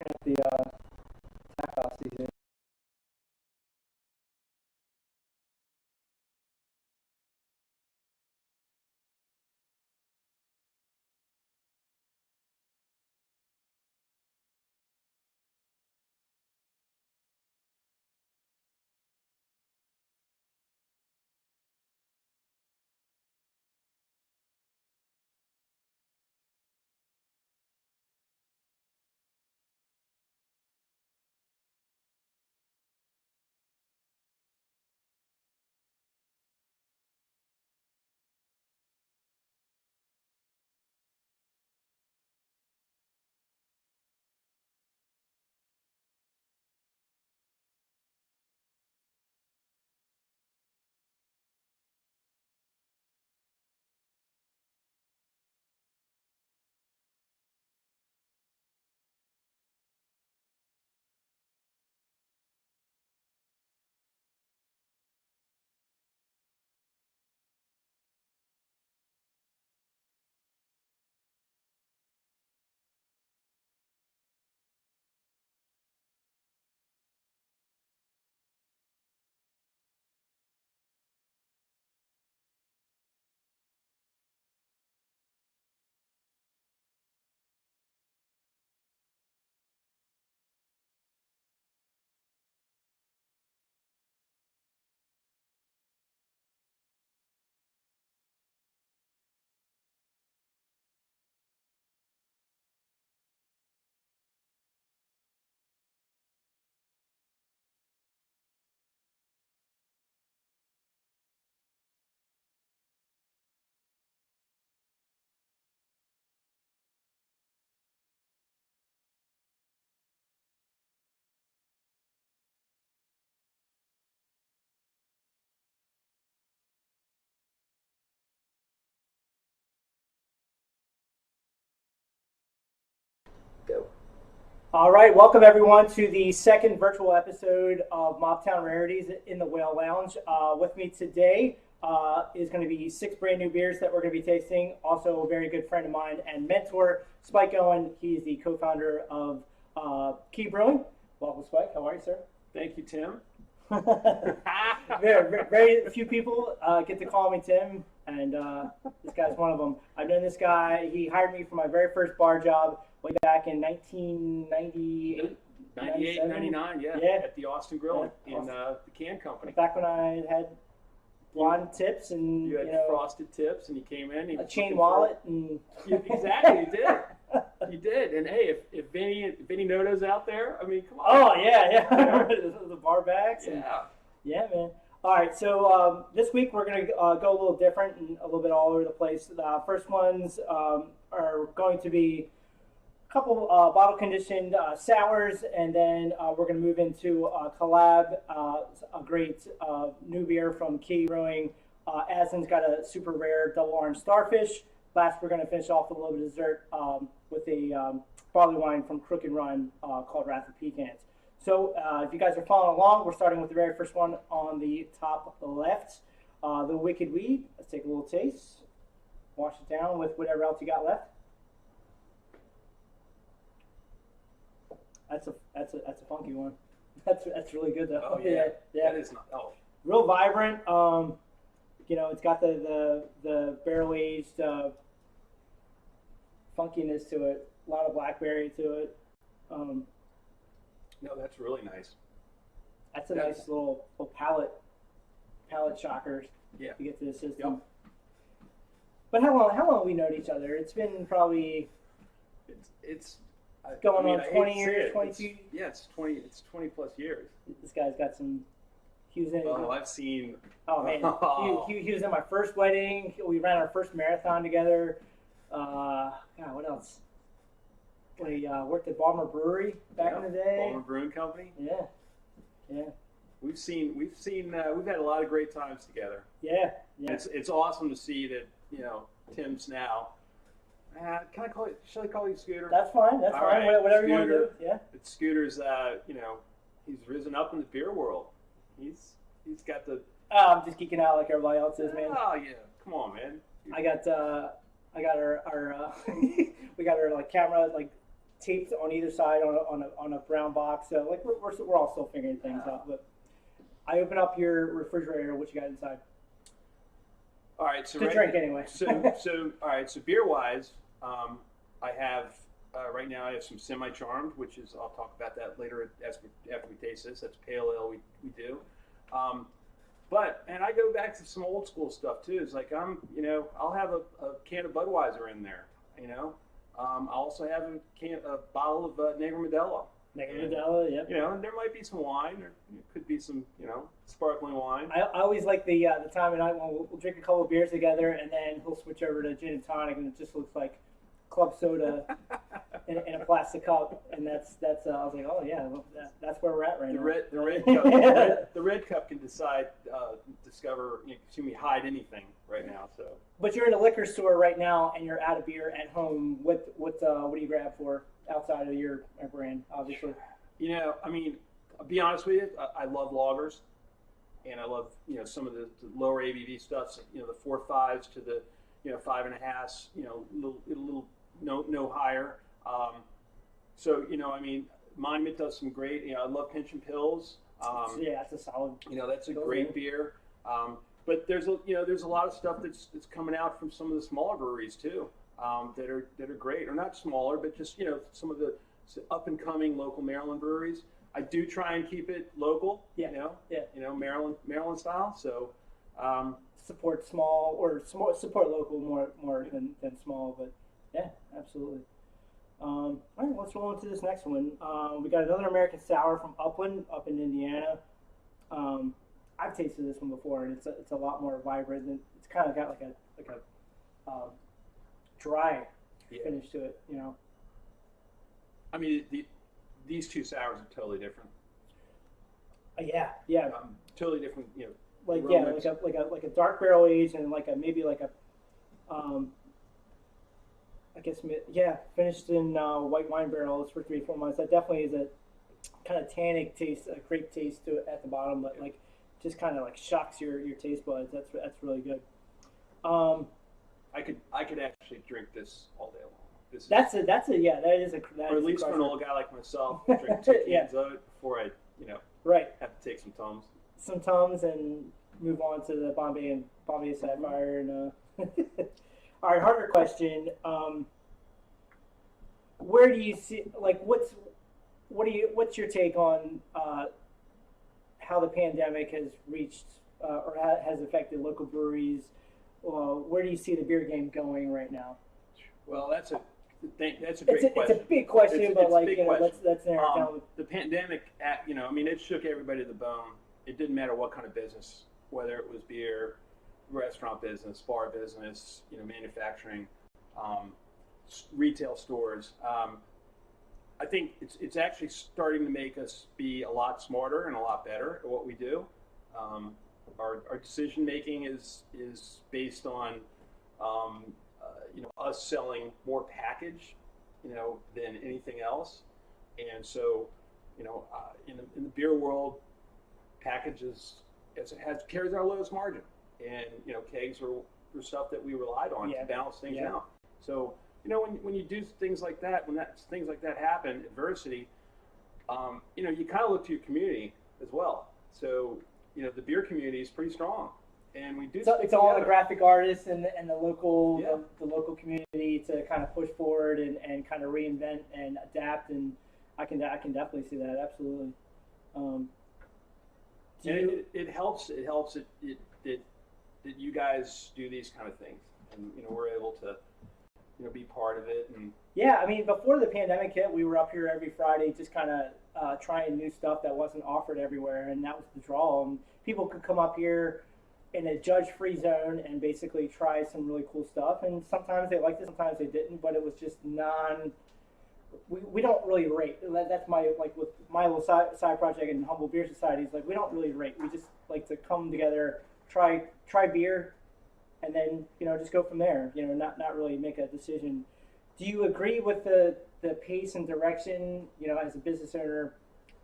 at the Taphouse season. Go. All right, welcome everyone to the second virtual episode of Mobtown Rarities in the Whale Lounge. With me today is going to be 6 brand new beers that we're going to be tasting. Also, a very good friend of mine and mentor, Spike Owen. He's the co-founder of Key Brewing. Welcome, Spike. How are you, sir? Thank you, Tim. Very few people get to call me Tim, and this guy's one of them. I've known this guy. He hired me for my very first bar job way back in 1998. 98, 99, yeah, at the Austin Grill in the Can Company. Back when I had blonde tips and you had frosted tips, and you came in. A chain wallet and exactly, you did. You did, and hey, if Vinny Noto's out there, I mean, come on. Oh yeah. The bar bags. Yeah, man. All right, so this week we're going to go a little different and a little bit all over the place. The first ones are going to be a couple bottle conditioned sours, and then we're going to move into Collab, a great new beer from Key Brewing. Aslin's got a super rare double orange Starfish. Last, we're going to finish off with a little bit of dessert with a barley wine from Crooked Run called Wrath of Pecans. So if you guys are following along, we're starting with the very first one on the top left, the Wicked Weed. Let's take a little taste. Wash it down with whatever else you got left. That's a funky one. That's really good though. Oh yeah. That is not. Oh. Real vibrant. It's got the barrel aged funkiness to it. A lot of blackberry to it. No, that's really nice. That's a nice little palate shocker to get to the system. Yep. But how long have we known each other? It's been probably it's going on 20 years, 22. It's 20 plus years. This guy's got some. He was in. Oh, I've seen. Oh man, he was in my first wedding. We ran our first marathon together. God, what else? We worked at Balmer Brewery back in the day. Balmer Brewing Company. Yeah. We've had a lot of great times together. Yeah. It's awesome to see that Tim's now. Can I call it? Should I call you Scooter? That's fine. That's fine. Right. Whatever you want to do. Yeah. It's Scooter's. He's risen up in the beer world. He's got the. I'm just geeking out like everybody else is, man. Oh yeah, come on, man. I got our we got our like camera like taped on either side on a brown box. So like we're all still figuring things out. But I open up your refrigerator. What you got inside? All right, so to drink anyway. So all right, so beer wise, I have right now I have some semi-charmed, which is I'll talk about that later after we taste this. That's pale ale we do. And I go back to some old school stuff too. It's like I'll have a can of Budweiser in there. I'll also have a bottle of Negro Modelo. Negro Modelo, yep. And there might be some wine, or it could be some sparkling wine. I always like the time of night when we'll drink a couple of beers together, and then he'll switch over to gin and tonic, and it just looks like club soda in a plastic cup, and that's I was like, oh yeah, that's where we're at right now. The red cup can hide anything right now. So, but you're in a liquor store right now, and you're out of beer at home. What do you grab for outside of your brand, obviously? I'll be honest with you, I love lagers, and I love some of the lower ABV stuff. The 4.5s to the 5.5s. Little no higher. Monument does some great. I love Pinch and Pills. That's a solid. That's a great beer. But there's a lot of stuff that's coming out from some of the smaller breweries too, that are great, or not smaller, but just some of the up and coming local Maryland breweries. I do try and keep it local. Maryland style. So support small or support local more than small, but yeah, absolutely. All right, let's roll into this next one. We got another American Sour from Upland up in Indiana. I've tasted this one before, and it's a lot more vibrant. And it's kind of got like a dry finish to it, These two sours are totally different. Yeah. Totally different, like a dark barrel aged and finished in white wine barrels for 3-4 months. That definitely is a kind of tannic taste, a grape taste to it at the bottom, but just kind of shocks your taste buds. That's really good. I could actually drink this all day long. That is a or at least for an old guy like myself, drink 2 cans of it before I have to take some Tums. Some Tums and move on to the Bombay Sapphire. And all right, harder question. Where do you see what's your take on how the pandemic has reached or has affected local breweries? Where do you see the beer game going right now? Well, that's a great question. It's a big question, but let's narrow it down. The pandemic, it shook everybody to the bone. It didn't matter what kind of business, whether it was beer, restaurant business, bar business, manufacturing, retail stores. I think it's actually starting to make us be a lot smarter and a lot better at what we do. Our decision making is based on us selling more package, than anything else. And so, in the beer world, packages carries our lowest margin, and kegs were stuff that we relied on to balance things out. So when you do things like that, things like that happen, adversity, you kind of look to your community as well. So the beer community is pretty strong, and we do. So it's all the graphic artists and the local the local community to kind of push forward and kind of reinvent and adapt, and I can definitely see that, absolutely. It helps that you guys do these kind of things, and we're able to be part of it. And before the pandemic hit, we were up here every Friday just kind of trying new stuff that wasn't offered everywhere, and that was the draw. And people could come up here in a judge-free zone and basically try some really cool stuff. And sometimes they liked it, sometimes they didn't, but it was just we don't really rate. That's my, with my little side project and Humble Beer Society, we don't really rate. We just like to come together, try beer, and then just go from there. Not really make a decision. Do you agree with the pace and direction? As a business owner,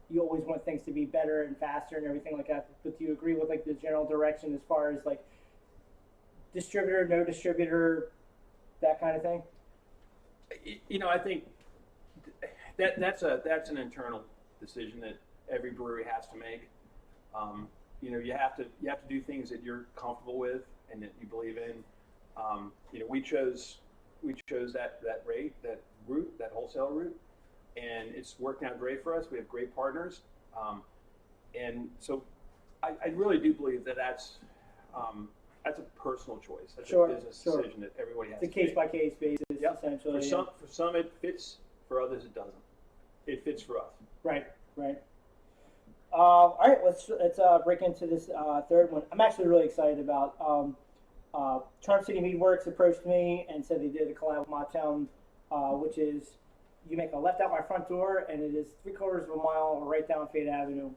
you always want things to be better and faster and everything like that. But do you agree with the general direction as far as distributor, no distributor, that kind of thing? I think That's an internal decision that every brewery has to make. You have to do things that you're comfortable with and that you believe in. We chose that rate, that route, that wholesale route, and it's worked out great for us. We have great partners, and so I really do believe that's a personal choice. That's a business decision that everybody has to make. It's a case-by-case basis, essentially. For some it fits, for others it doesn't. It fits for us. Right. All right, let's break into this third one. I'm actually really excited about. Charm City Mead Works approached me and said they did a collab with Mobtown, which is you make a left out my front door, and it is 3/4 of a mile right down Fayette Avenue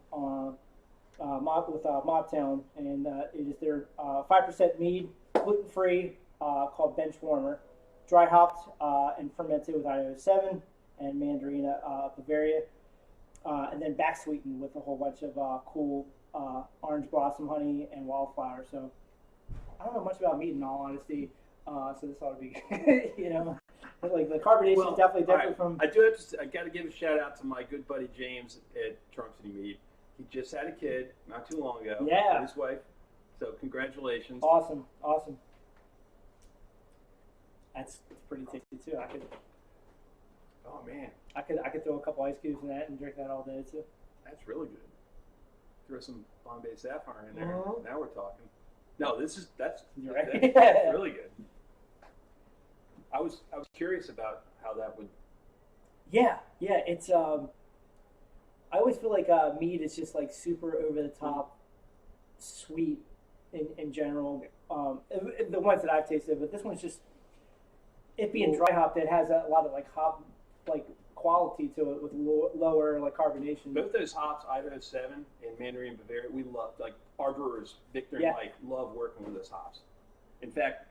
with Mobtown, and it is their 5% mead, gluten free, called Benchwarmer, dry hopped and fermented with Idaho 7 and Mandarina Bavaria. And then back sweetened with a whole bunch of cool orange blossom honey and wildflower. So I don't know much about mead in all honesty. So this ought to be, like the carbonation is definitely different from. I got to give a shout out to my good buddy James at Charm City Mead. He just had a kid not too long ago. Yeah. With his wife. So congratulations. Awesome. That's pretty tasty too. Oh man. I could throw a couple ice cubes in that and drink that all day too. That's really good. Throw some Bombay Sapphire in there. Mm-hmm. Now we're talking. No, that's right. that's really good. I was curious about how that would. Yeah. It's I always feel like mead is just like super over the top, sweet in general. The ones that I've tasted, but this one's just it being dry hopped. It has a lot of like hop quality to it with lower carbonation. Both those hops, Idaho 7 and Mandarin Bavaria, we love. Like our brewers, Victor and Mike, love working with those hops. In fact,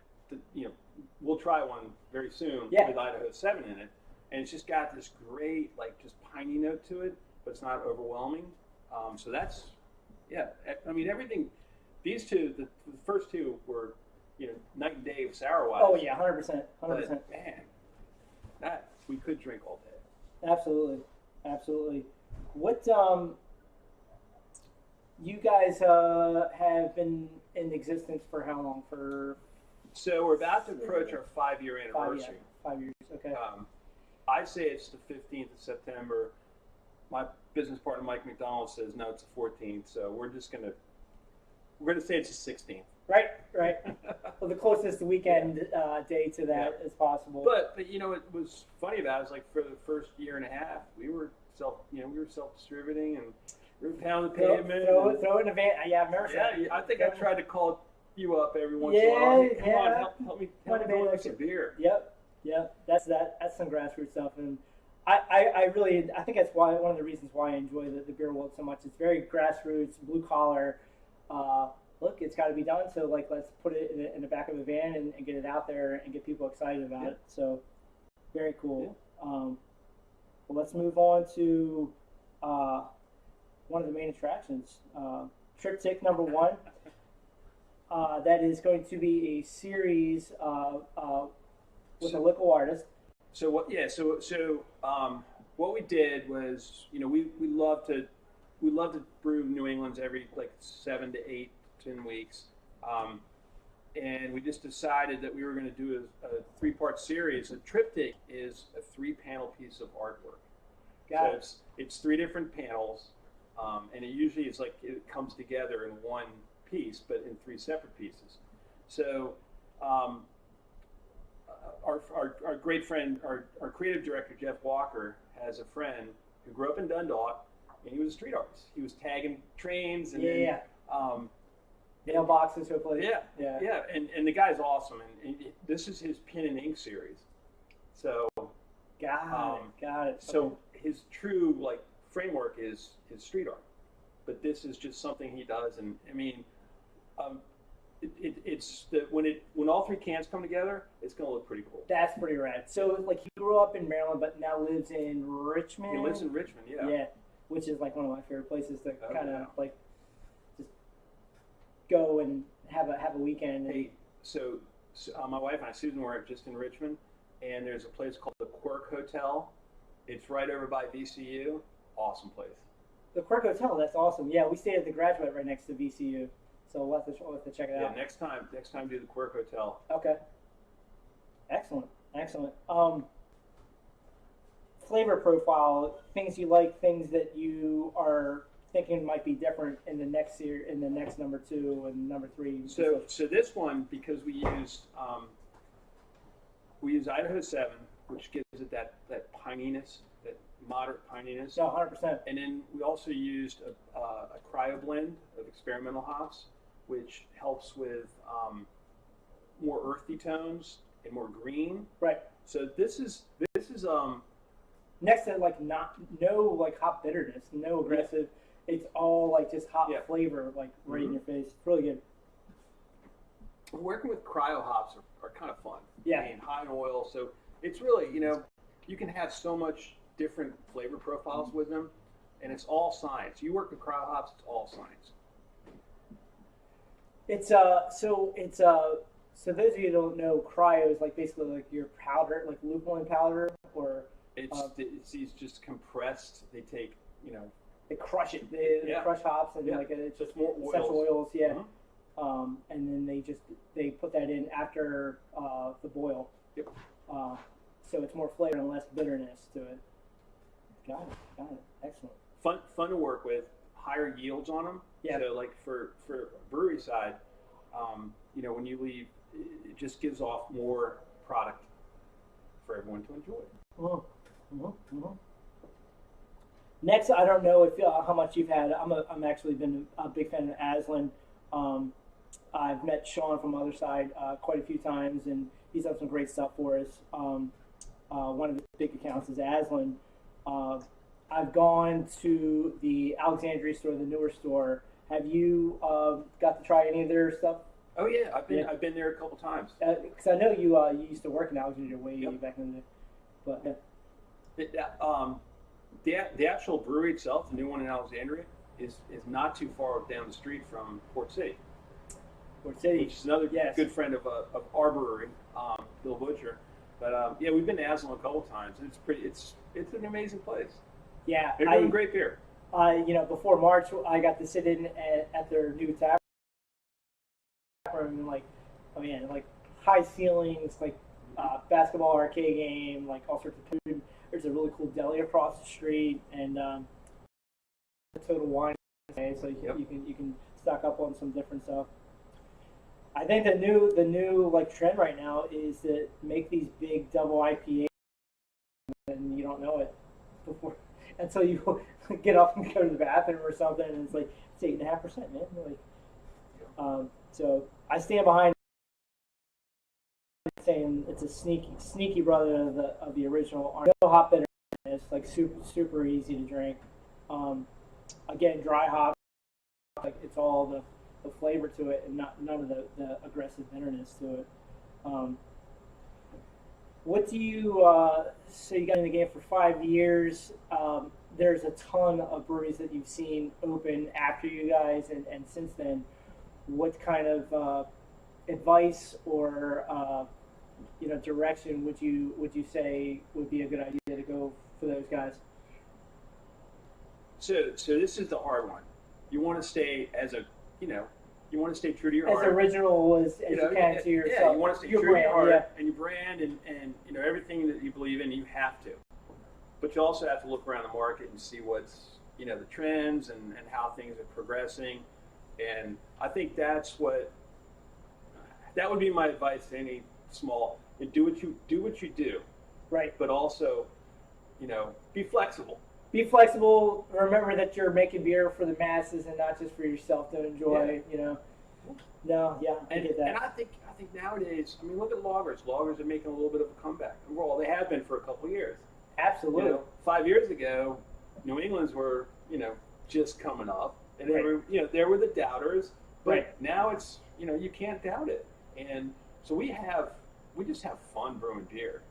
we'll try one very soon with Idaho 7 in it, and it's just got this great just piney note to it, but it's not overwhelming. So that's everything. These two, the first two were night and day sour wise. Oh yeah, 100%. Man, that we could drink all day. Absolutely. What you guys have been in existence for how long? So we're about to approach our 5-year anniversary. 5 years. Okay. I say it's the 15th of September. My business partner Mike McDonald says no, it's the 14th. So we're gonna say it's the 16th. Right. Well, the closest weekend day to that as possible. But what was funny about it is for the first year and a half, we were self-distributing and we were pounding the pavement. Throw it in a van. Yeah, I remember. Yeah, I think I tried to call you up every once in a while. Come on, help me go some beer. Yep. That's some grassroots stuff, and I think that's one of the reasons why I enjoy the beer world so much. It's very grassroots, blue collar. Look, it's got to be done. So let's put it in the back of a van and get it out there and get people excited about it. So very cool. Yeah. Well, let's move on to one of the main attractions, Triptych #1. That is going to be a series with a local artist. So what? Yeah. So what we did was, we love to brew New England's every 7 to 8, 10 weeks, and we just decided that we were going to do a 3-part series. A triptych is a 3-panel piece of artwork. It's 3 different panels, and it usually is it comes together in one piece, but in 3 separate pieces. So our great friend, our creative director Jeff Walker, has a friend who grew up in Dundalk, and he was a street artist. He was tagging trains and mailboxes to a place. Yeah. And the guy's awesome, and this is his pen and ink series. So got it. So his true framework is street art, but this is just something he does, and I mean, it's when all 3 cans come together, it's gonna look pretty cool. That's pretty rad. So he grew up in Maryland, but now lives in Richmond. He lives in Richmond, yeah. Yeah, which is one of my favorite places to kind of just go and have a weekend. Hey, so my wife and I, Susan, were just in Richmond, and there's a place called the Quirk Hotel It's right over by VCU. Awesome place. The Quirk Hotel, that's awesome. Yeah, we stayed at the Graduate right next to VCU, so we'll have to check it out. Yeah, next time do the Quirk Hotel. Okay. Excellent. Flavor profile, things you like, things that you are thinking might be different in the next year, in the next number 2 and number 3. So this one, because we use Idaho 7, which gives it that pininess, that moderate pininess. No, 100%. And then we also used a cryo blend of experimental hops, which helps with more earthy tones and more green. Right. So this is next to no hop bitterness, no aggressive. Yeah. It's all like just hop flavor, like right in your face. It's really good. Working with cryo hops are kind of fun. Yeah. I mean, high in oil, so it's really, you can have so much different flavor profiles with them, and it's all science. You work with cryo hops, it's all science. So those of you who don't know, cryo is like basically like your powder, like lupulin powder, or it's these just compressed. They take, they crush it. They crush hops and it's just more oils. Essential oils, yeah. Mm-hmm. And then they put that in after the boil. Yep. So it's more flavor and less bitterness to it. Got it. Excellent. Fun to work with. Higher yields on them. Yeah. So like for brewery side, when you leave, it just gives off more product for everyone to enjoy. Mm-hmm. Next, I don't know if how much you've had. I'm actually been a big fan of Aslin. I've met Sean from Other Side quite a few times, and he's done some great stuff for us. One of his big accounts is Aslin. I've gone to the Alexandria store, the newer store. Have you got to try any of their stuff? Oh yeah, I've been there a couple times. Because I know you used to work in Alexandria way back in the day. But the actual brewery itself, the new one in Alexandria, is not too far down the street from Port City. Which is another good friend of our brewery, Bill Butcher. But we've been to Aslin a couple times, and it's an amazing place. Yeah, they're doing great beer. Before March, I got to sit in at their new tap room, and like high ceilings, like basketball arcade game, like all sorts of food. There's a really cool deli across the street, and Total Wine, so you can stock up on some different stuff. I think the new like trend right now is to make these big double IPAs, and you don't know it before until you get up and go to the bathroom or something, and it's 8.5%, man. So I stand behind saying it's a sneaky brother of the original. No hop bitterness, like super easy to drink. Again, dry hop, like it's all the flavor to it, and none of the aggressive bitterness to it. What do you? So you got in the game for 5 years. There's a ton of breweries that you've seen open after you guys, and since then. What kind of advice or direction would you say would be a good idea to go for those guys? So this is the hard one. You want to stay you want to stay true to your heart. As original as you can to yourself. Yeah, you want to stay true to your heart and your brand and everything that you believe in. You have to, but you also have to look around the market and see what's the trends and how things are progressing. And I think that would be my advice to any small. Do what you do, right? But also, be flexible. Be flexible. Remember that you're making beer for the masses and not just for yourself to enjoy. Yeah. I get that. And I think nowadays, look at lagers. Lagers are making a little bit of a comeback. Well, they have been for a couple of years. Absolutely. 5 years ago, New England's were just coming up. And there were the doubters, but now it's you can't doubt it, and so we just have fun brewing beer.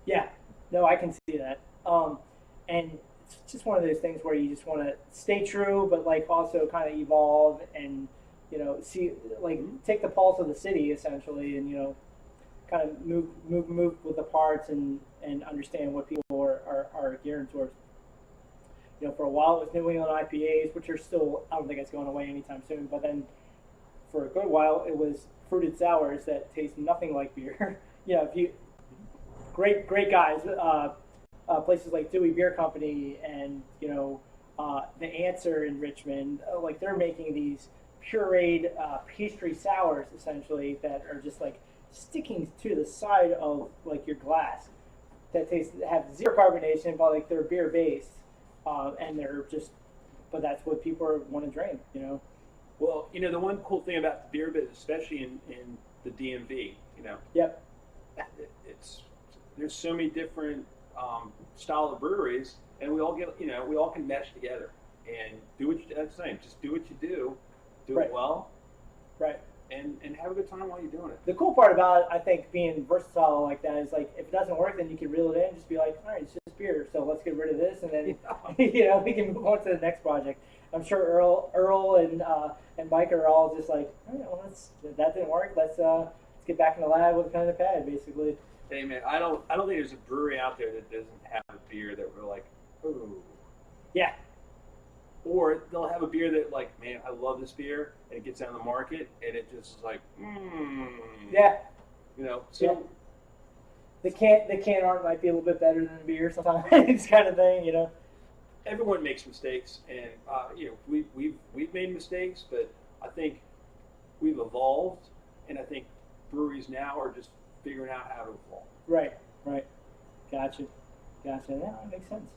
Yeah, no, I can see that, and it's just one of those things where you just want to stay true, but also kind of evolve and see take the pulse of the city essentially, and kind of move with the parts and and understand what people are gearing towards. You know, for a while it was New England IPAs, which are still, I don't think it's going away anytime soon. But then for a good while it was fruited sours that taste nothing like beer. You know, if you great guys, places like Dewey Beer Company and the Answer in Richmond, like they're making these pureed pastry sours essentially that are just like sticking to the side of like your glass that have zero carbonation, but like they're beer based, and they're just, but that's what people want to drink, you know. Well, you know, the one cool thing about the beer business, especially in the DMV, you know. Yep. There's so many different style of breweries, and we all can mesh together and do what that's saying. Just do what you do right. It well, right, and have a good time while you're doing it. The cool part about it, I think, being versatile like that is like if it doesn't work, then you can reel it in and just be like, all right, it's just beer, so let's get rid of this, and then we can move on to the next project. I'm sure Earl and Mike are all just like, oh, well, that didn't work. Let's get back in the lab with a pen and pad, basically. Hey man, I don't think there's a brewery out there that doesn't have a beer that we're like, ooh. Yeah. Or they'll have a beer that like, man, I love this beer, and it gets on the market, and it just is like, Yeah. You know, so the can art might be a little bit better than the beer sometimes, kind of thing, you know. Everyone makes mistakes, and we've made mistakes, but I think we've evolved, and I think breweries now are just figuring out how to evolve. Right. Gotcha. Yeah, that makes sense.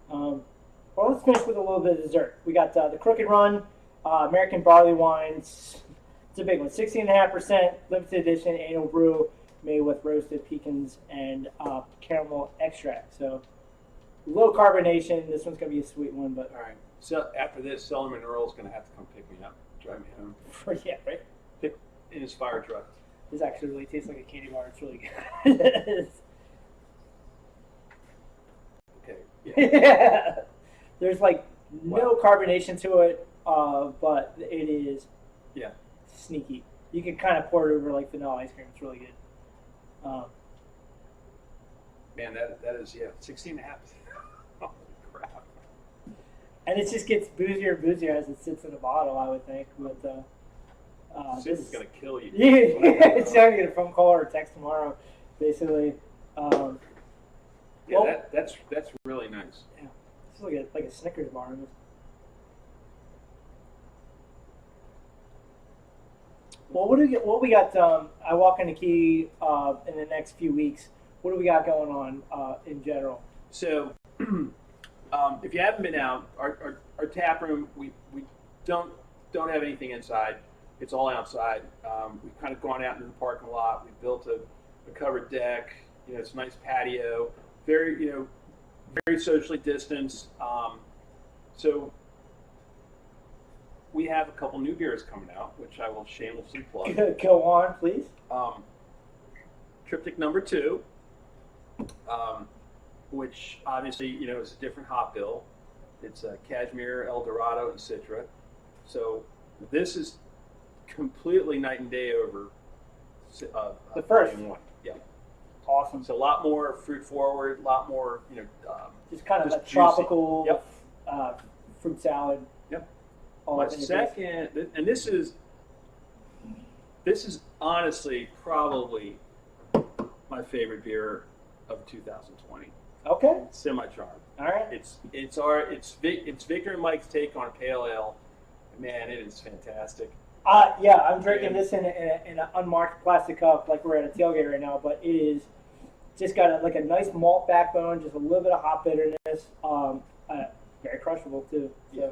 Well, let's finish with a little bit of dessert. We got the Crooked Run American Barley Wines. It's a big one, 16.5% limited edition annual brew made with roasted pecans and caramel extract. So low carbonation. This one's gonna be a sweet one, but all right. So after this, Solomon Earl's gonna have to come pick me up, drive me home. Yeah, right. In his fire truck. This actually really tastes like a candy bar. It's really good. Okay. Yeah. There's like no carbonation to it, but it is sneaky. You can kind of pour it over like vanilla ice cream. It's really good. Man, that is 16.5. Oh crap! And it just gets boozier and boozier as it sits in the bottle, I would think. But this is gonna kill you. Yeah, it's gonna get a phone call or a text tomorrow, basically. That's really nice. Yeah, it's like a Snickers bar. Well, what we got? I walk into Key in the next few weeks. What do we got going on in general? So, if you haven't been out, our tap room, we don't have anything inside. It's all outside. We've kind of gone out into the parking lot. We built a covered deck. You know, it's a nice patio. Very socially distanced. So we have a couple new beers coming out, which I will shamelessly plug. Go on, please. Triptych number 2, which obviously is a different hop bill. It's Cashmere, El Dorado, and Citra. So this is completely night and day over the first one. Yeah. Awesome. So a lot more fruit forward, a lot more, just kind of a juicy. tropical Yep. Fruit salad. Yep. My second, and this is honestly probably my favorite beer of 2020. Okay. Semi-charm. All right. It's Victor and Mike's take on pale ale. Man, it is fantastic. I'm drinking this in an unmarked plastic cup, like we're at a tailgate right now. But it is just got a nice malt backbone, just a little bit of hop bitterness. Very crushable too. So.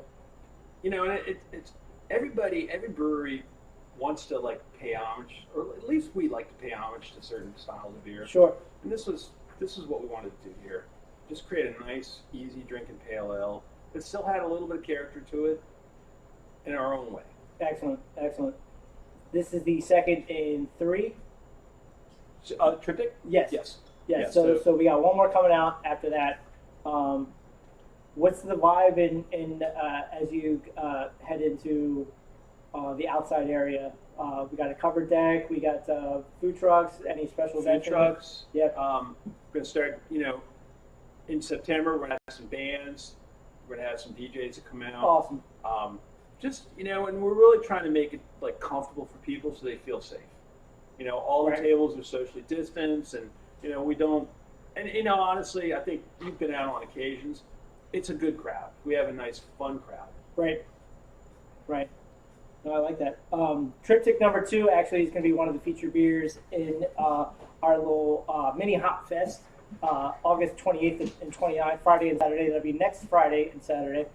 And it's every brewery wants to pay homage, or at least we like to pay homage to certain styles of beer. Sure. And this is what we wanted to do here. Just create a nice, easy drinking pale ale that still had a little bit of character to it in our own way. Excellent. This is the second in 3. Triptych? Yes. So we got one more coming out after that. What's the vibe in as you head into the outside area We got a covered deck. We got food trucks. Any special events? Food trucks. Yep. We're gonna start. In September, we're gonna have some bands. We're gonna have some DJs that come out. Awesome. And we're really trying to make it like comfortable for people so they feel safe. All the tables are socially distanced, and we don't. And honestly, I think you've been out on occasions. It's a good crowd. We have a nice, fun crowd. Right. No, I like that. Triptych number 2 actually is going to be one of the featured beers in our little mini hop fest, August 28th and 29th, Friday and Saturday. That'll be next Friday and Saturday.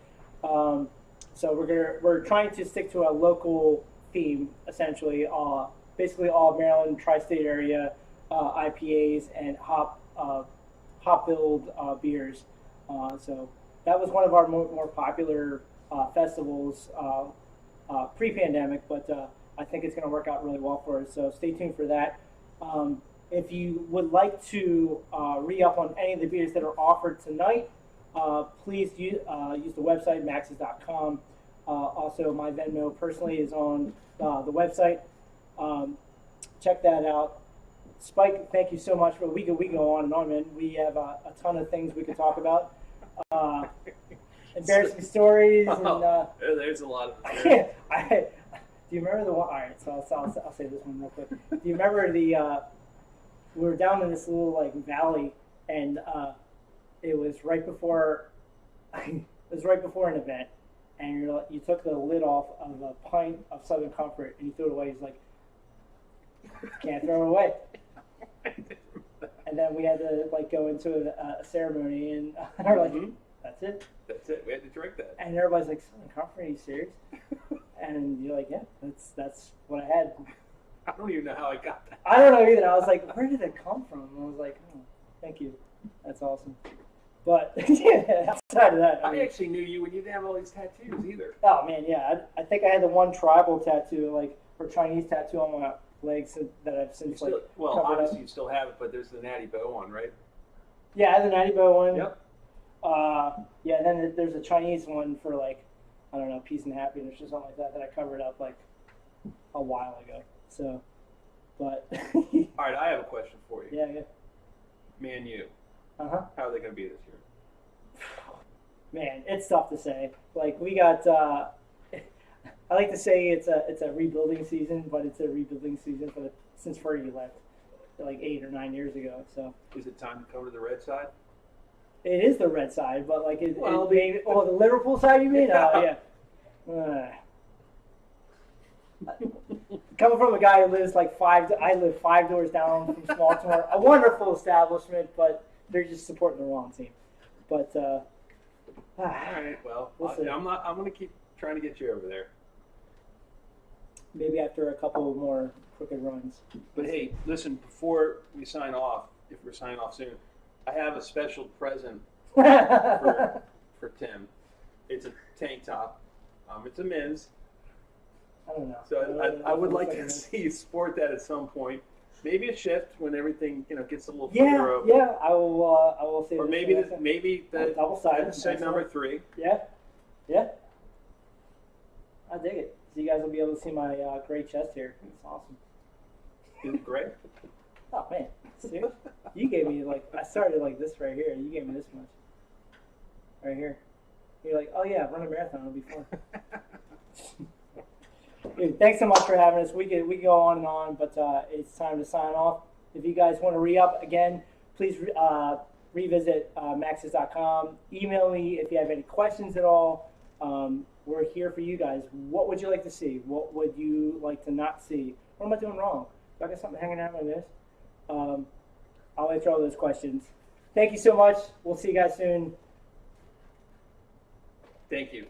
So we're trying to stick to a local theme, essentially. Basically, all Maryland tri-state area IPAs and hop-filled beers. So that was one of our more popular festivals pre-pandemic, but I think it's going to work out really well for us. So stay tuned for that. If you would like to re-up on any of the beers that are offered tonight, please use the website, maxes.com. Also, my Venmo personally is on the website. Check that out. Spike, thank you so much. We go on and on, man. We have a ton of things we could talk about. Embarrassing stories. There's a lot of them. Do you remember the one? All right, so I'll say this one real quick. Do you remember we were down in this little valley, and it was right before an event, and you took the lid off of a pint of Southern Comfort and you threw it away. He's like, can't throw it away. And then we had to go into a ceremony, and we're like, that's it. That's it. We had to drink that. And everybody's like, Southern Comfort, are you serious? And you're like, yeah, that's what I had. I don't even know how I got that. I don't know either. I was like, where did it come from? And I was like, oh, thank you. That's awesome. But outside of that, I actually knew you when you didn't have all these tattoos either. Oh man, yeah. I think I had the one tribal tattoo, or Chinese tattoo on my legs that I've since obviously you still have it, but there's the Natty Bow one, right? Yeah, I have the Natty Bow one. Yep. Yeah, and then there's a Chinese one for I don't know, peace and happiness or something like that I covered up a while ago. So, but. All right, I have a question for you. Yeah. Man U. Uh-huh. How are they going to be this year? Man, it's tough to say. We got. I like to say it's a rebuilding season, but it's a rebuilding season since Fergie left, 8 or 9 years ago. So. Is it time to come to the red side? It is the red side, but the Liverpool side, you mean? Yeah. Coming from a guy who lives I live 5 doors down from Baltimore, a wonderful establishment, but they're just supporting the wrong team. But all right, well, I'm going to keep trying to get you over there. Maybe after a couple more crooked runs. But hey, listen, before we sign off, if we're signing off soon, I have a special present for Tim. It's a tank top. It's a men's. I don't know. So I would like to see you sport that at some point. Maybe a shift when everything gets a little further over. Yeah. I will say. Or maybe the double sided. Say number 3. Yeah. I dig it. So you guys will be able to see my great chest here. It's awesome. Is it great? Oh man, see? You gave me I started this right here. You gave me this much. Right here. You're like, oh yeah, run a marathon. It'll be fun. Dude, thanks so much for having us. We could go on and on, but it's time to sign off. If you guys want to re-up again, please revisit maxes.com. Email me if you have any questions at all. We're here for you guys. What would you like to see? What would you like to not see? What am I doing wrong? Do I got something hanging out like this? I'll answer all those questions. Thank you so much. We'll see you guys soon. Thank you.